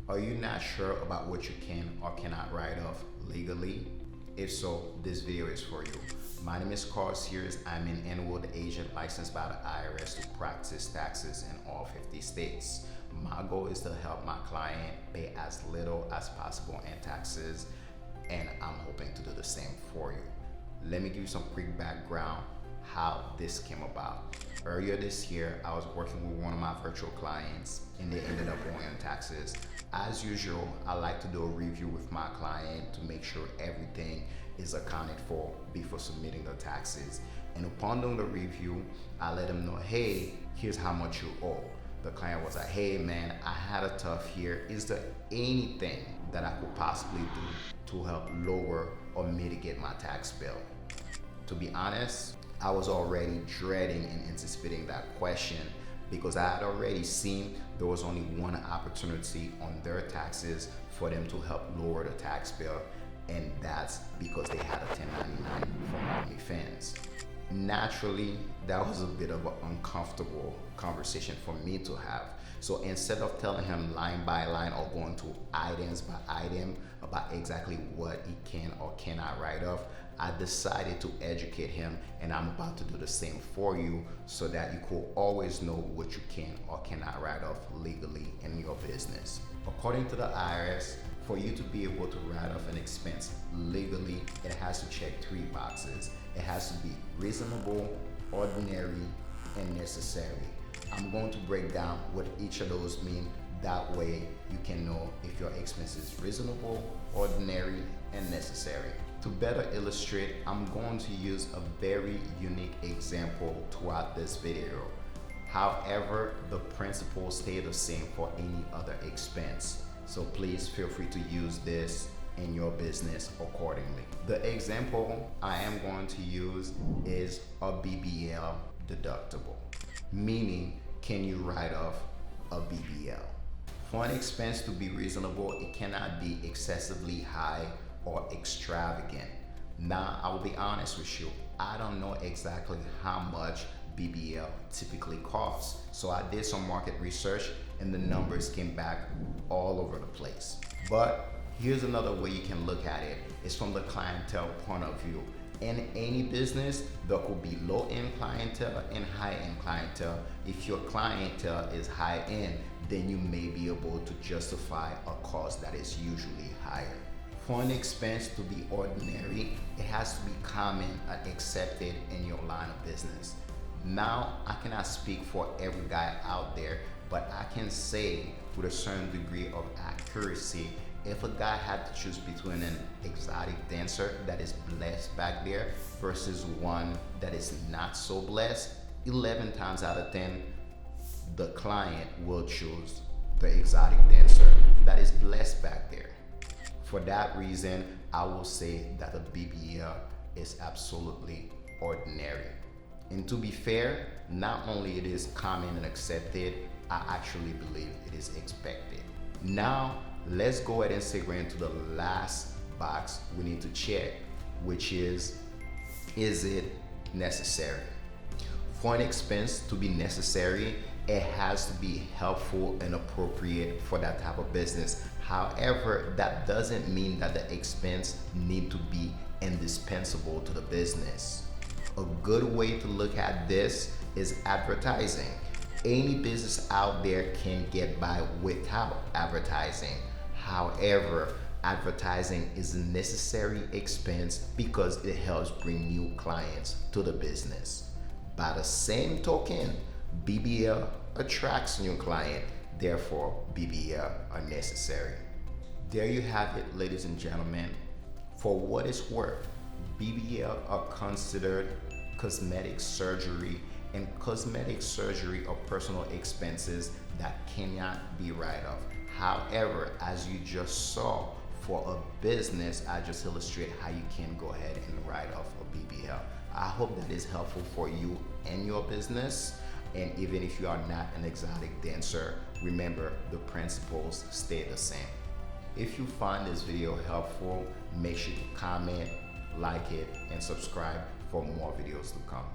Are you not sure about what you can or cannot write off legally? If so, this video is for you. My name is Carl Sears. I'm an Inwood agent licensed by the IRS to practice taxes in all 50 states. My goal is to help my client pay as little as possible in taxes, and I'm hoping to do the same for you. Let me give you some quick background how this came about. Earlier this year, I was working with one of my virtual clients and they ended up owing taxes. As usual, I like to do a review with my client to make sure everything is accounted for before submitting the taxes. And upon doing the review, I let them know, hey, here's how much you owe. The client was like, hey man, I had a tough year. Is there anything that I could possibly do to help lower or mitigate my tax bill? To be honest, I was already dreading and anticipating that question because I had already seen there was only one opportunity on their taxes for them to help lower the tax bill, and that's because they had a 1099 from OnlyFans. Naturally, that was a bit of an uncomfortable conversation for me to have. So instead of telling him line by line or going to items by item about exactly what he can or cannot write off, I decided to educate him, and I'm about to do the same for you so that you could always know what you can or cannot write off legally in your business. According to the IRS, for you to be able to write off an expense legally, it has to check 3 boxes. It has to be reasonable, ordinary, and necessary. I'm going to break down what each of those mean. That way you can know if your expense is reasonable, ordinary, and necessary. To better illustrate, I'm going to use a very unique example throughout this video. However, the principles stay the same for any other expense. So please feel free to use this in your business accordingly. The example I am going to use is a BBL deductible, meaning can you write off a BBL? For an expense to be reasonable, it cannot be excessively high or extravagant. Now, I will be honest with you, I don't know exactly how much BBL typically costs. So I did some market research and the numbers came back all over the place. But here's another way you can look at it. It's from the clientele point of view. In any business, there could be low-end clientele and high-end clientele. If your clientele is high-end, then you may be able to justify a cost that is usually higher. For an expense to be ordinary, it has to be common and accepted in your line of business. Now, I cannot speak for every guy out there, but I can say with a certain degree of accuracy, if a guy had to choose between an exotic dancer that is blessed back there versus one that is not so blessed, 11 times out of 10, the client will choose the exotic dancer that is blessed back there. For that reason, I will say that the BBL is absolutely ordinary. And to be fair, not only it is common and accepted, I actually believe it is expected. Now, let's go ahead and segue into the last box we need to check, which is it necessary? For an expense to be necessary, it has to be helpful and appropriate for that type of business. However, that doesn't mean that the expense need to be indispensable to the business. A good way to look at this is advertising. Any business out there can get by without advertising. However, advertising is a necessary expense because it helps bring new clients to the business. By the same token, BBL attracts new client, therefore BBL are necessary. There you have it, ladies and gentlemen. For what it's worth, BBL are considered cosmetic surgery, and cosmetic surgery are personal expenses that cannot be write off. However, as you just saw, for a business, I just illustrate how you can go ahead and write off a BBL. I hope that is helpful for you and your business. And even if you are not an exotic dancer, remember the principles stay the same. If you find this video helpful, make sure to comment, like it, and subscribe for more videos to come.